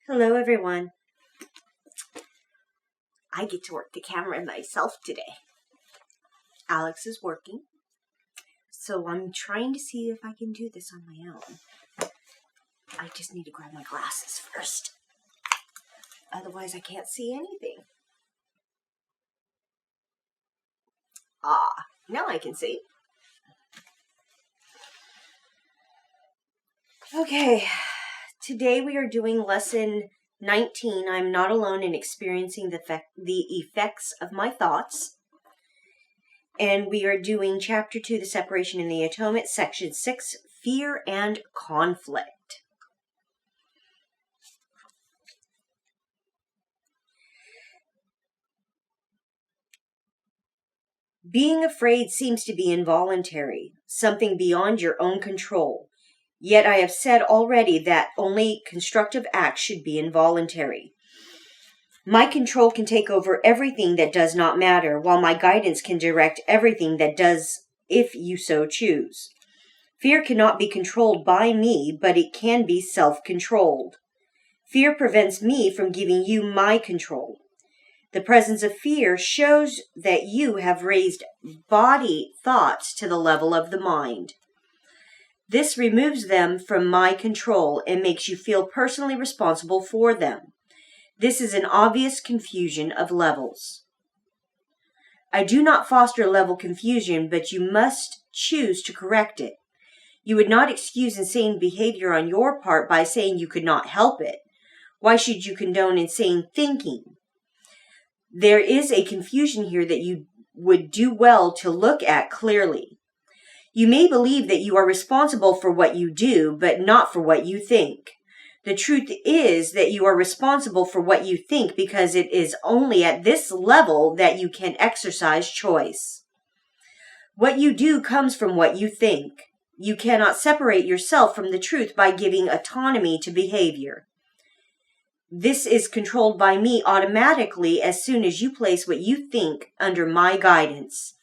Hello everyone. I get to work the camera myself today. Alex is working, so I'm trying to see if I can do this on my own. I just need to grab my glasses first. Otherwise I can't see anything. Now I can see. Okay, today we are doing lesson 19. I'm not alone in experiencing the effects of my thoughts. And we are doing chapter 2, the separation and the atonement, section 6, fear and conflict. Being afraid seems to be involuntary, something beyond your own control. Yet I have said already that only constructive acts should be involuntary. My control can take over everything that does not matter, while my guidance can direct everything that does, if you so choose. Fear cannot be controlled by me, but it can be self-controlled. Fear prevents me from giving you my control. The presence of fear shows that you have raised body thoughts to the level of the mind. This removes them from my control and makes you feel personally responsible for them. This is an obvious confusion of levels. I do not foster level confusion, but you must choose to correct it. You would not excuse insane behavior on your part by saying you could not help it. Why should you condone insane thinking? There is a confusion here that you would do well to look at clearly. You may believe that you are responsible for what you do, but not for what you think. The truth is that you are responsible for what you think because it is only at this level that you can exercise choice. What you do comes from what you think. You cannot separate yourself from the truth by giving autonomy to behavior. This is controlled by me automatically as soon as you place what you think under my guidance.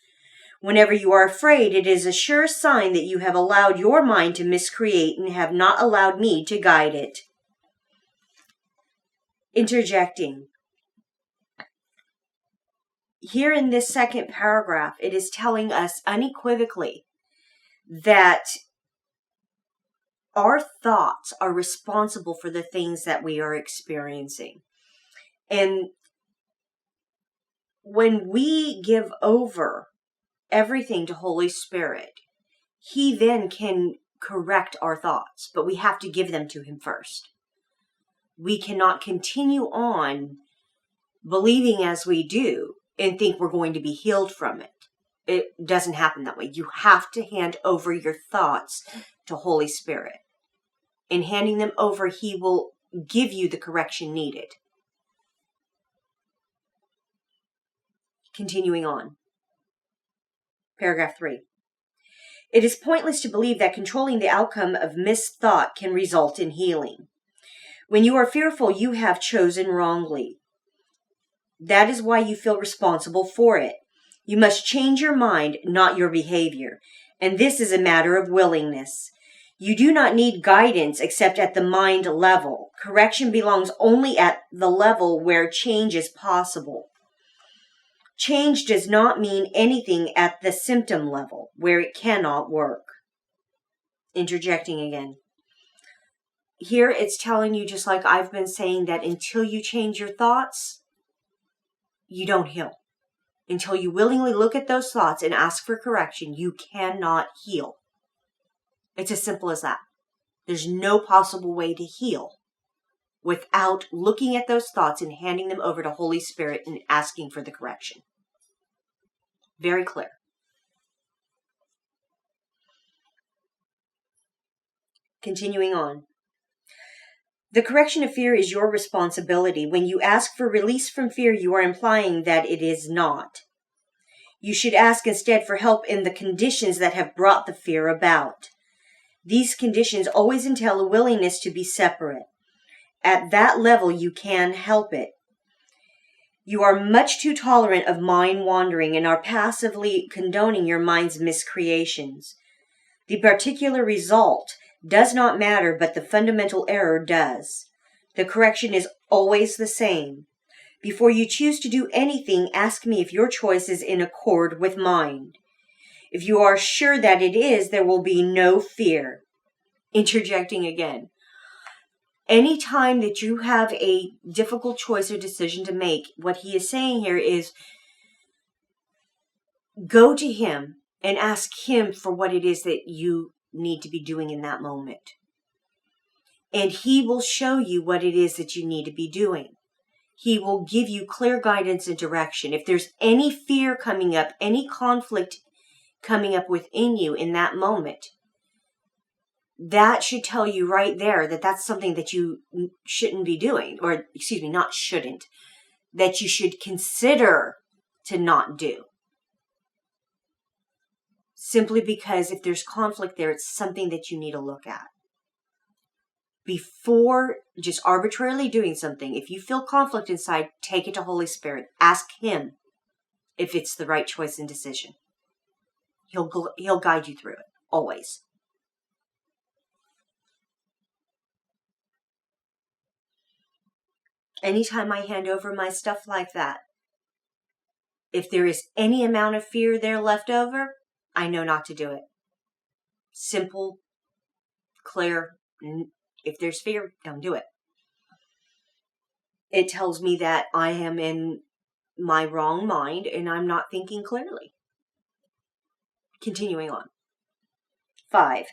Whenever you are afraid, it is a sure sign that you have allowed your mind to miscreate and have not allowed me to guide it. Interjecting. Here in this second paragraph, it is telling us unequivocally that our thoughts are responsible for the things that we are experiencing. And when we give over everything to Holy Spirit, He then can correct our thoughts, but we have to give them to Him first. We cannot continue on believing as we do and think we're going to be healed from it. It doesn't happen that way. You have to hand over your thoughts to Holy Spirit. In handing them over, He will give you the correction needed. Continuing on. Paragraph 3. It is pointless to believe that controlling the outcome of misthought can result in healing. When you are fearful, you have chosen wrongly. That is why you feel responsible for it. You must change your mind, not your behavior. And this is a matter of willingness. You do not need guidance except at the mind level. Correction belongs only at the level where change is possible. Change does not mean anything at the symptom level, where it cannot work. Interjecting again. Here it's telling you, just like I've been saying, that until you change your thoughts, you don't heal. Until you willingly look at those thoughts and ask for correction, you cannot heal. It's as simple as that. There's no possible way to heal without looking at those thoughts and handing them over to Holy Spirit and asking for the correction. Very clear. Continuing on. The correction of fear is your responsibility. When you ask for release from fear, you are implying that it is not. You should ask instead for help in the conditions that have brought the fear about. These conditions always entail a willingness to be separate. At that level, you can help it. You are much too tolerant of mind wandering and are passively condoning your mind's miscreations. The particular result does not matter, but the fundamental error does. The correction is always the same. Before you choose to do anything, ask me if your choice is in accord with mine. If you are sure that it is, there will be no fear. Interjecting again. Anytime that you have a difficult choice or decision to make, what he is saying here is go to him and ask him for what it is that you need to be doing in that moment. And he will show you what it is that you need to be doing. He will give you clear guidance and direction. If there's any fear coming up, any conflict coming up within you in that moment, that should tell you right there that that's something that you shouldn't be doing, or excuse me, not shouldn't, that you should consider to not do. Simply because if there's conflict there, it's something that you need to look at. Before just arbitrarily doing something, if you feel conflict inside, take it to Holy Spirit. Ask him if it's the right choice and decision. He'll guide you through it, always. Anytime I hand over my stuff like that, if there is any amount of fear there left over, I know not to do it. Simple, clear. If there's fear, don't do it. It tells me that I am in my wrong mind and I'm not thinking clearly. Continuing on. 5.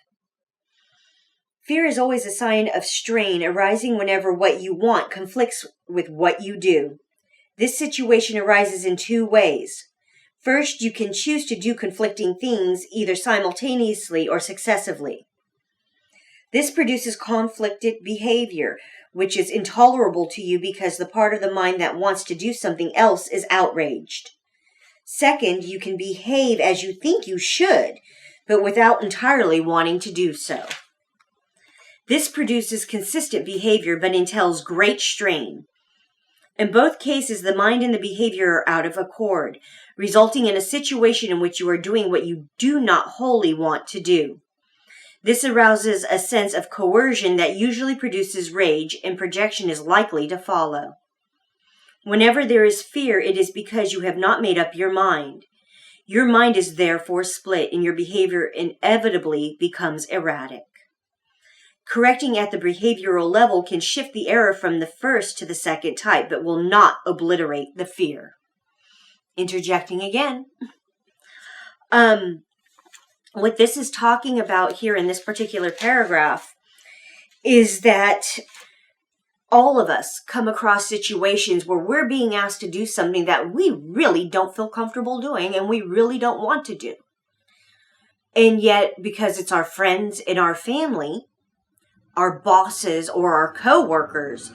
Fear is always a sign of strain arising whenever what you want conflicts with what you do. This situation arises in 2 ways. First, you can choose to do conflicting things either simultaneously or successively. This produces conflicted behavior, which is intolerable to you because the part of the mind that wants to do something else is outraged. Second, you can behave as you think you should, but without entirely wanting to do so. This produces consistent behavior, but entails great strain. In both cases, the mind and the behavior are out of accord, resulting in a situation in which you are doing what you do not wholly want to do. This arouses a sense of coercion that usually produces rage, and projection is likely to follow. Whenever there is fear, it is because you have not made up your mind. Your mind is therefore split, and your behavior inevitably becomes erratic. Correcting at the behavioral level can shift the error from the first to the second type, but will not obliterate the fear. Interjecting again. What this is talking about here in this particular paragraph is that all of us come across situations where we're being asked to do something that we really don't feel comfortable doing and we really don't want to do. And yet, because it's our friends and our family, our bosses or our co-workers,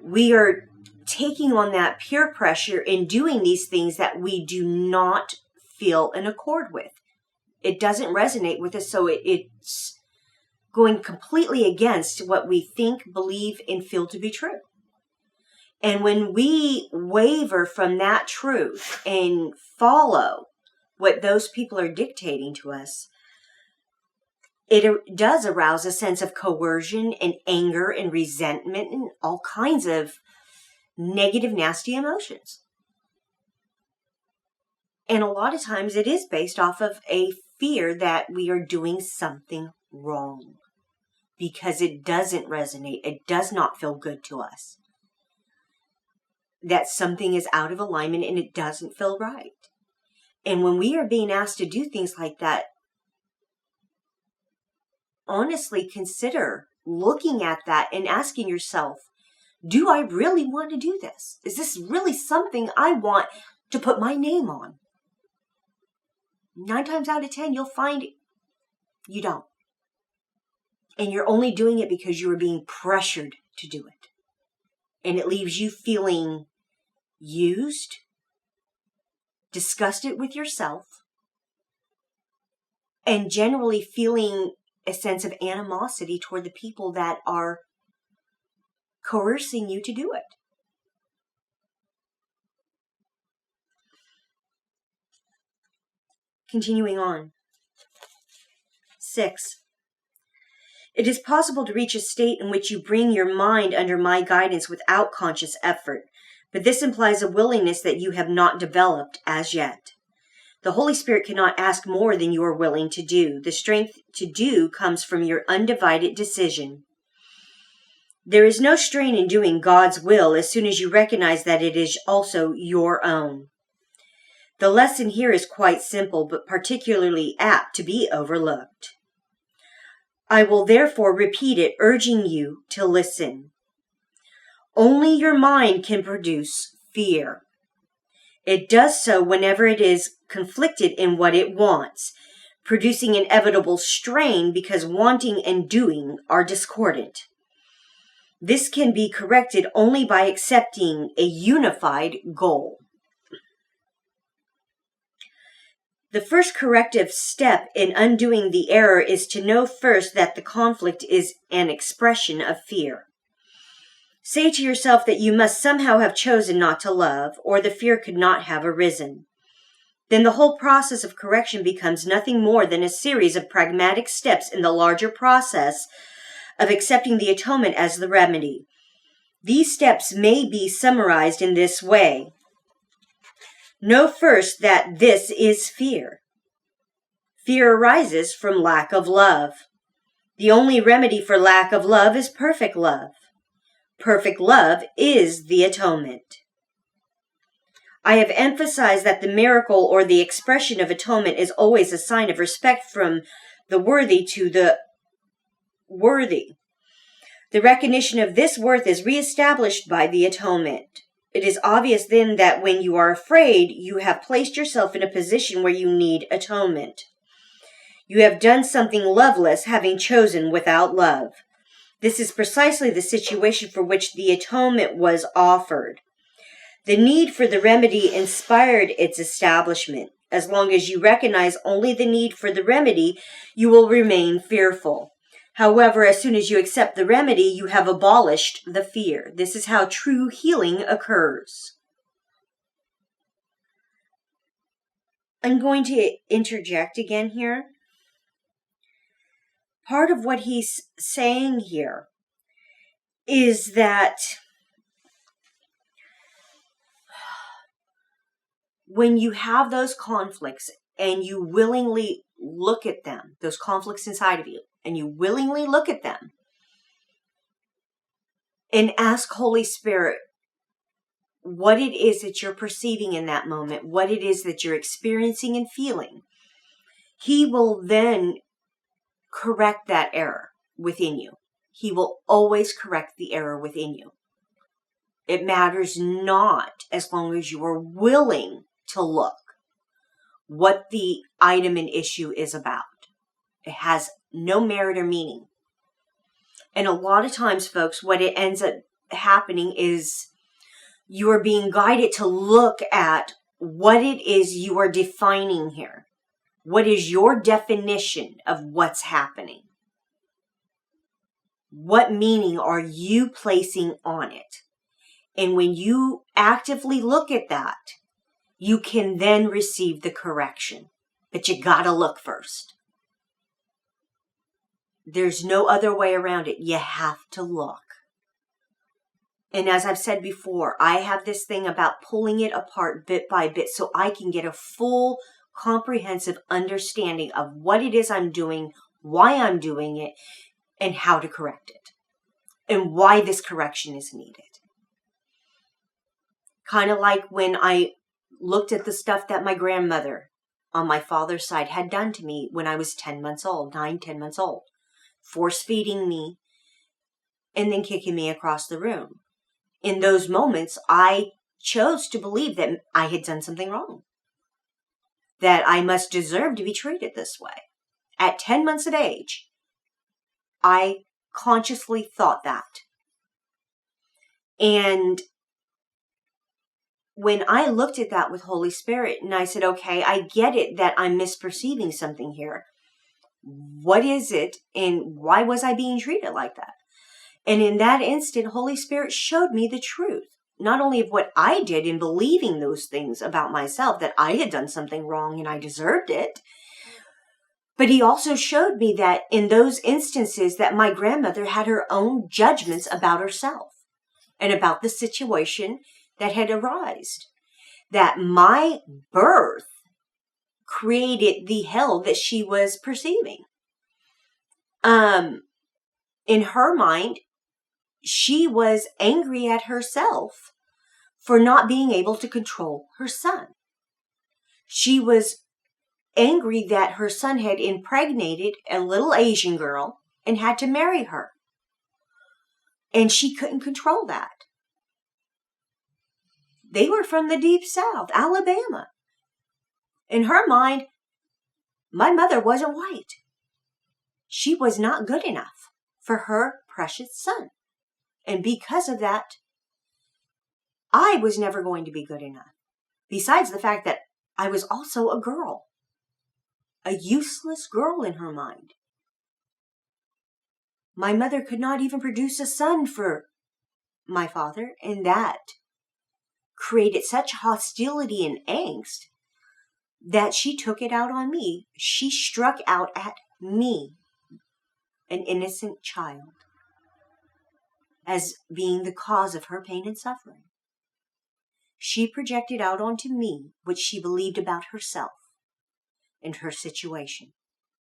we are taking on that peer pressure and doing these things that we do not feel in accord with. It doesn't resonate with us, so it's going completely against what we think, believe, and feel to be true. And when we waver from that truth and follow what those people are dictating to us, it does arouse a sense of coercion and anger and resentment and all kinds of negative, nasty emotions. And a lot of times it is based off of a fear that we are doing something wrong because it doesn't resonate. It does not feel good to us. That something is out of alignment and it doesn't feel right. And when we are being asked to do things like that, honestly consider looking at that and asking yourself, do I really want to do this? Is this really something I want to put my name on? 9 times out of 10, you'll find you don't. And you're only doing it because you are being pressured to do it. And it leaves you feeling used, disgusted with yourself, and generally feeling a sense of animosity toward the people that are coercing you to do it. Continuing on. 6. It is possible to reach a state in which you bring your mind under my guidance without conscious effort, but this implies a willingness that you have not developed as yet. The Holy Spirit cannot ask more than you are willing to do. The strength to do comes from your undivided decision. There is no strain in doing God's will as soon as you recognize that it is also your own. The lesson here is quite simple, but particularly apt to be overlooked. I will therefore repeat it, urging you to listen. Only your mind can produce fear. It does so whenever it is conflicted in what it wants, producing inevitable strain because wanting and doing are discordant. This can be corrected only by accepting a unified goal. The first corrective step in undoing the error is to know first that the conflict is an expression of fear. Say to yourself that you must somehow have chosen not to love, or the fear could not have arisen. Then the whole process of correction becomes nothing more than a series of pragmatic steps in the larger process of accepting the atonement as the remedy. These steps may be summarized in this way. Know first that this is fear. Fear arises from lack of love. The only remedy for lack of love is perfect love. Perfect love is the atonement. I have emphasized that the miracle or the expression of atonement is always a sign of respect from the worthy to the worthy. The recognition of this worth is reestablished by the atonement. It is obvious then that when you are afraid, you have placed yourself in a position where you need atonement. You have done something loveless, having chosen without love. This is precisely the situation for which the atonement was offered. The need for the remedy inspired its establishment. As long as you recognize only the need for the remedy, you will remain fearful. However, as soon as you accept the remedy, you have abolished the fear. This is how true healing occurs. I'm going to interject again here. Part of what he's saying here is that when you have those conflicts and you willingly look at them, those conflicts inside of you, and you willingly look at them and ask Holy Spirit what it is that you're perceiving in that moment, what it is that you're experiencing and feeling, He will then correct that error within you. He will always correct the error within you. It matters not as long as you are willing to look what the item and issue is about. It has no merit or meaning. And a lot of times, folks, what it ends up happening is you are being guided to look at what it is you are defining here. What is your definition of what's happening? What meaning are you placing on it? And when you actively look at that, you can then receive the correction. But you gotta look first. There's no other way around it. You have to look. And as I've said before, I have this thing about pulling it apart bit by bit so I can get a full, comprehensive understanding of what it is I'm doing, why I'm doing it, and how to correct it, and why this correction is needed. Kind of like when I looked at the stuff that my grandmother on my father's side had done to me when I was 10 months old, 10 months old, force feeding me and then kicking me across the room. In those moments, I chose to believe that I had done something wrong, that I must deserve to be treated this way. At 10 months of age, I consciously thought that. And when I looked at that with Holy Spirit and I said, okay, I get it that I'm misperceiving something here. What is it and why was I being treated like that? And in that instant, Holy Spirit showed me the truth, not only of what I did in believing those things about myself, that I had done something wrong and I deserved it, But he also showed me that in those instances that my grandmother had her own judgments about herself and about the situation that had arisen. That my birth created the hell that she was perceiving. In her mind, she was angry at herself for not being able to control her son. She was angry that her son had impregnated a little Asian girl and had to marry her. And she couldn't control that. They were from the deep south, Alabama. In her mind, my mother wasn't white. She was not good enough for her precious son. And because of that, I was never going to be good enough. Besides the fact that I was also a girl. A useless girl in her mind. My mother could not even produce a son for my father, and that created such hostility and angst that she took it out on me. She struck out at me, an innocent child, as being the cause of her pain and suffering. She projected out onto me what she believed about herself and her situation.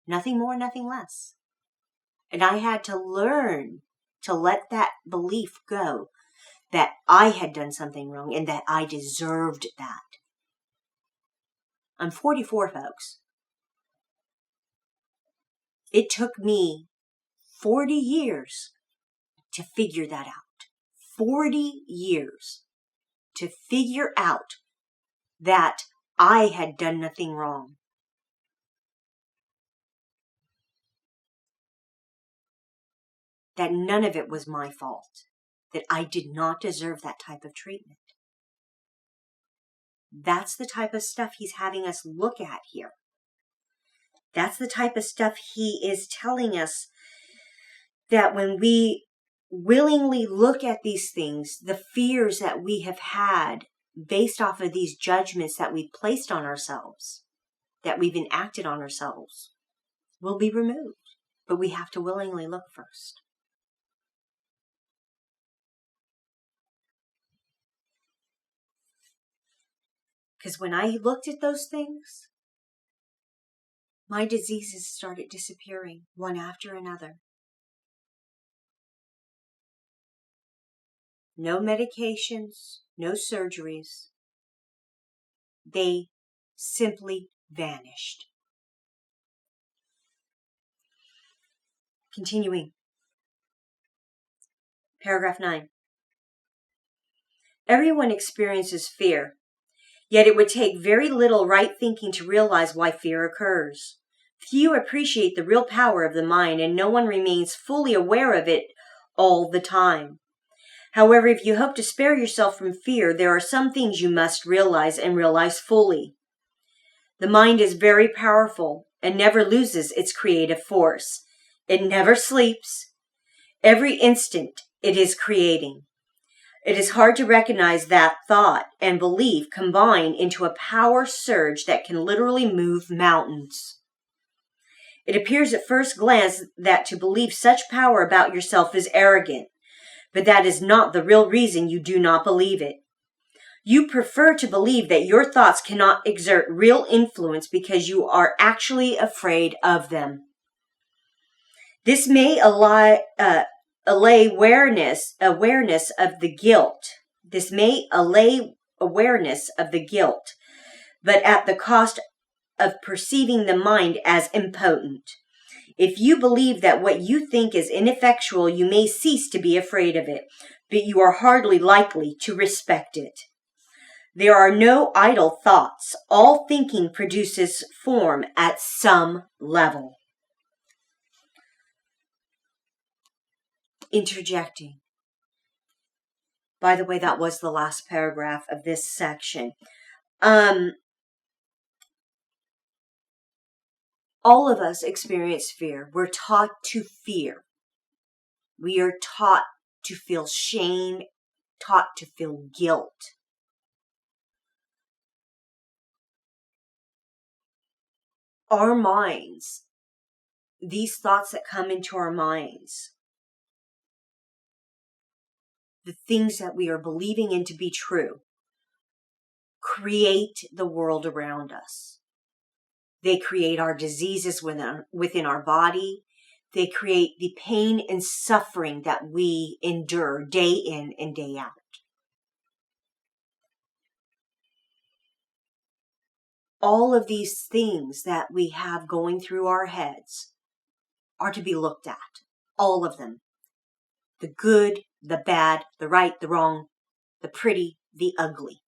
Nothing more, nothing less. And I had to learn to let that belief go, that I had done something wrong and that I deserved that. I'm 44, folks. It took me 40 years to figure that out. 40 years to figure out that I had done nothing wrong. That none of it was my fault. That I did not deserve that type of treatment. That's the type of stuff he's having us look at here. That's the type of stuff he is telling us, that when we willingly look at these things, the fears that we have had based off of these judgments that we've placed on ourselves, that we've enacted on ourselves, will be removed. But we have to willingly look first. Because when I looked at those things, my diseases started disappearing one after another. No medications, no surgeries. They simply vanished. Continuing. Paragraph 9. Everyone experiences fear. Yet it would take very little right thinking to realize why fear occurs. Few appreciate the real power of the mind, and no one remains fully aware of it all the time. However, if you hope to spare yourself from fear, there are some things you must realize and realize fully. The mind is very powerful and never loses its creative force. It never sleeps. Every instant it is creating. It is hard to recognize that thought and belief combine into a power surge that can literally move mountains. It appears at first glance that to believe such power about yourself is arrogant, but that is not the real reason you do not believe it. You prefer to believe that your thoughts cannot exert real influence because you are actually afraid of them. This may allay awareness of the guilt. This may allay awareness of the guilt, but at the cost of perceiving the mind as impotent. If you believe that what you think is ineffectual, you may cease to be afraid of it, but you are hardly likely to respect it. There are no idle thoughts. All thinking produces form at some level. Interjecting. By the way, that was the last paragraph of this section. All of us experience fear. We're taught to fear. We are taught to feel shame, taught to feel guilt. Our minds these thoughts that come into our minds, the things that we are believing in to be true, create the world around us. They create our diseases within our body. They create the pain and suffering that we endure day in and day out. All of these things that we have going through our heads are to be looked at. All of them. The good, the bad, the right, the wrong, the pretty, the ugly.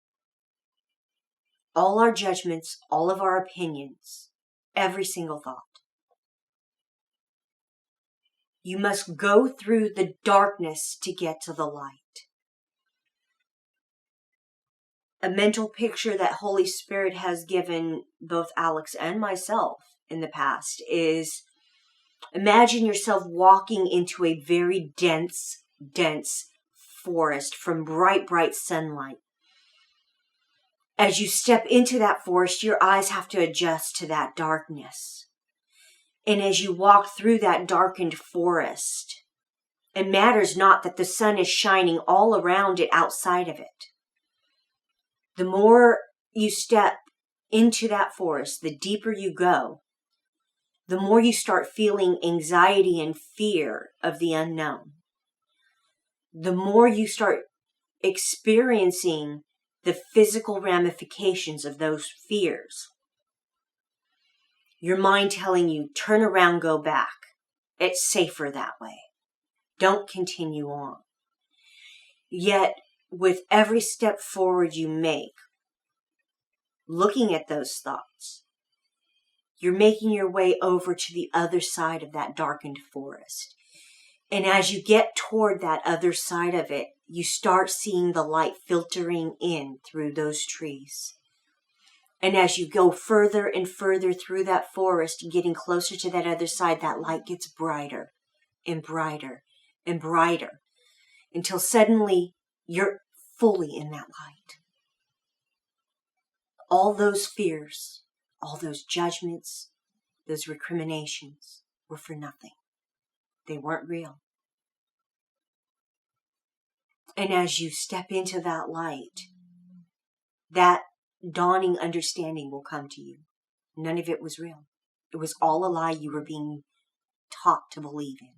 All our judgments, all of our opinions, every single thought. You must go through the darkness to get to the light. A mental picture that Holy Spirit has given both Alex and myself in the past is, imagine yourself walking into a very dense forest from bright sunlight. As you step into that forest, your eyes have to adjust to that darkness. And as you walk through that darkened forest, it matters not that the sun is shining all around it, outside of it. The more you step into that forest, the deeper you go, the more you start feeling anxiety and fear of the unknown. The more you start experiencing the physical ramifications of those fears. Your mind telling you, turn around, go back. It's safer that way. Don't continue on. Yet, with every step forward you make, looking at those thoughts, you're making your way over to the other side of that darkened forest. And as you get toward that other side of it, you start seeing the light filtering in through those trees. And as you go further and further through that forest, getting closer to that other side, that light gets brighter and brighter and brighter until suddenly you're fully in that light. All those fears, all those judgments, those recriminations were for nothing. They weren't real. And as you step into that light, that dawning understanding will come to you. None of it was real. It was all a lie you were being taught to believe in.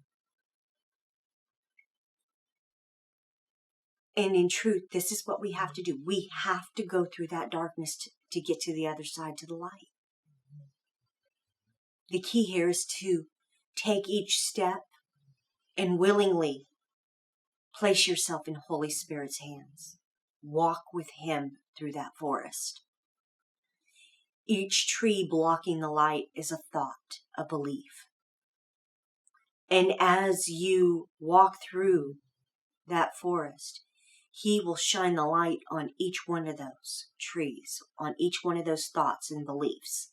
And in truth, this is what we have to do. We have to go through that darkness to get to the other side, to the light. The key here is to take each step and willingly place yourself in Holy Spirit's hands. Walk with Him through that forest. Each tree blocking the light is a thought, a belief. And as you walk through that forest, He will shine the light on each one of those trees, on each one of those thoughts and beliefs,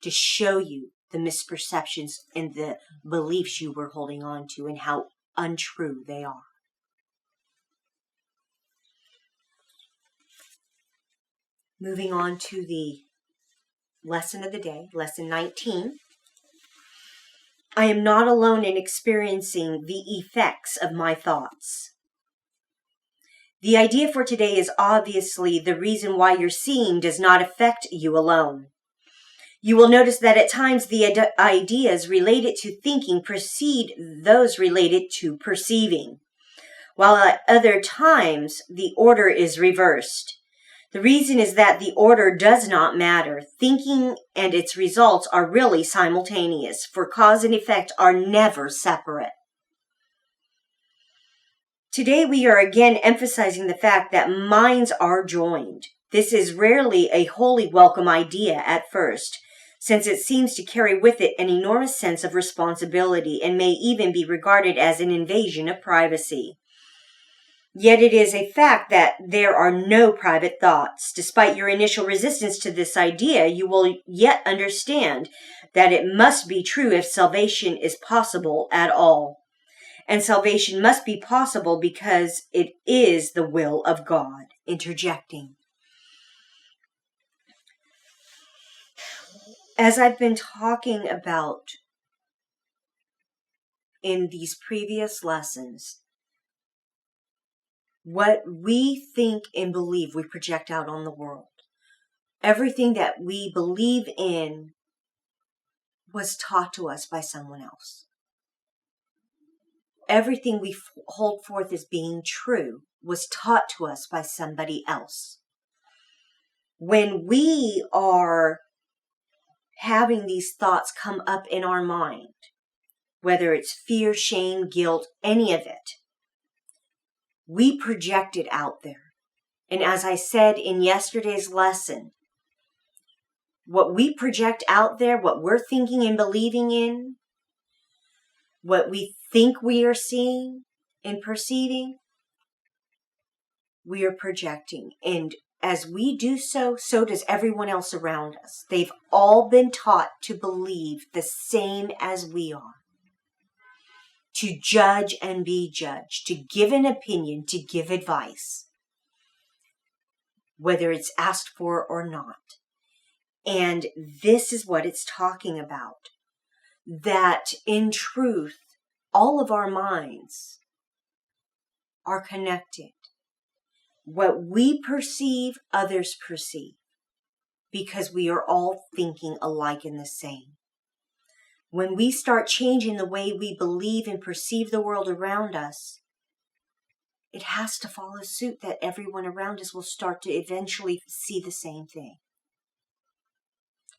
to show you the misperceptions and the beliefs you were holding on to and how untrue they are. Moving on to the lesson of the day, lesson 19. I am not alone in experiencing the effects of my thoughts. The idea for today is obviously the reason why your seeing does not affect you alone. You will notice that at times the ideas related to thinking precede those related to perceiving, while at other times the order is reversed. The reason is that the order does not matter. Thinking and its results are really simultaneous, for cause and effect are never separate. Today we are again emphasizing the fact that minds are joined. This is rarely a wholly welcome idea at first, since it seems to carry with it an enormous sense of responsibility and may even be regarded as an invasion of privacy. Yet it is a fact that there are no private thoughts. Despite your initial resistance to this idea, you will yet understand that it must be true if salvation is possible at all. And salvation must be possible because it is the will of God. Interjecting. As I've been talking about in these previous lessons, what we think and believe we project out on the world. Everything that we believe in was taught to us by someone else. Everything we hold forth as being true was taught to us by somebody else. When we are having these thoughts come up in our mind, whether it's fear, shame, guilt, any of it, we project it out there. And as I said in yesterday's lesson, what we project out there, what we're thinking and believing in, what we think we are seeing and perceiving, we are projecting. And as we do so, so does everyone else around us. They've all been taught to believe the same as we are. To judge and be judged, to give an opinion, to give advice, whether it's asked for or not. And this is what it's talking about. That in truth, all of our minds are connected. What we perceive, others perceive, because we are all thinking alike and the same. When we start changing the way we believe and perceive the world around us, it has to follow suit that everyone around us will start to eventually see the same thing.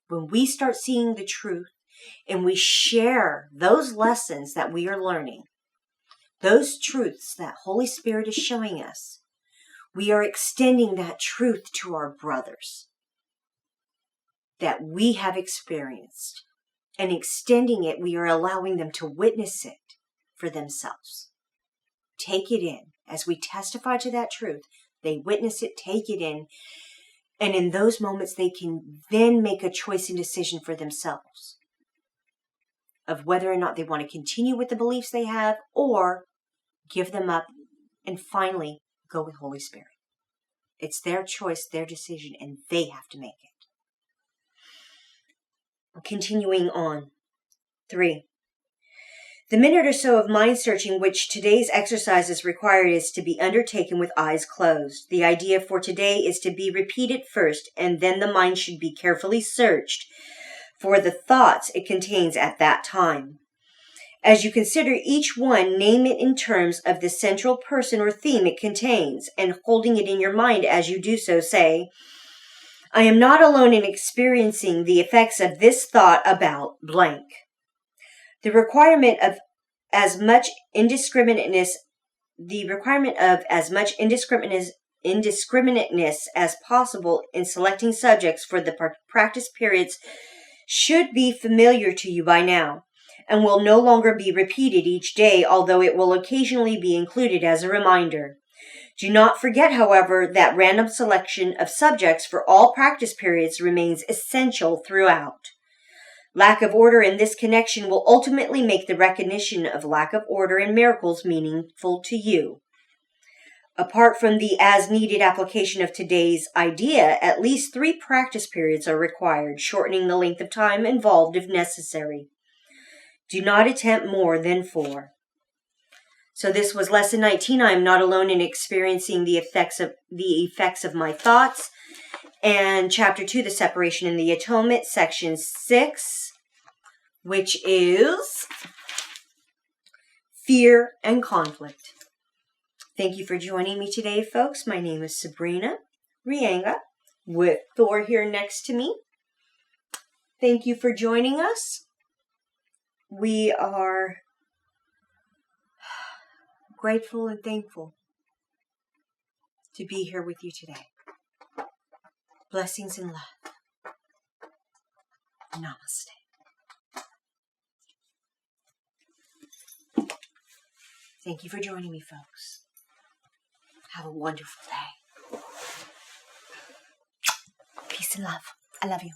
When we start seeing the truth and we share those lessons that we are learning, those truths that Holy Spirit is showing us, we are extending that truth to our brothers that we have experienced. And extending it, we are allowing them to witness it for themselves. Take it in. As we testify to that truth, they witness it, take it in, and in those moments they can then make a choice and decision for themselves of whether or not they want to continue with the beliefs they have or give them up and finally go with Holy Spirit. It's their choice, their decision, and they have to make it. Continuing on. 3. The minute or so of mind searching which today's exercise is required is to be undertaken with eyes closed. The idea for today is to be repeated first, and then the mind should be carefully searched for the thoughts it contains at that time. As you consider each one, name it in terms of the central person or theme it contains, and holding it in your mind as you do so, say, I am not alone in experiencing the effects of this thought about blank. The requirement of as much indiscriminateness as possible in selecting subjects for the practice periods should be familiar to you by now, and will no longer be repeated each day, although it will occasionally be included as a reminder. Do not forget, however, that random selection of subjects for all practice periods remains essential throughout. Lack of order in this connection will ultimately make the recognition of lack of order in miracles meaningful to you. Apart from the as-needed application of today's idea, at least 3 practice periods are required, shortening the length of time involved if necessary. Do not attempt more than 4. So this was lesson 19. I am not alone in experiencing the effects of my thoughts. And chapter 2, the separation and the atonement, section 6, which is fear and conflict. Thank you for joining me today, folks. My name is Sabrina Reyenga with Thor here next to me. Thank you for joining us. We are grateful and thankful to be here with you today. Blessings and love. Namaste. Thank you for joining me, folks. Have a wonderful day. Peace and love. I love you.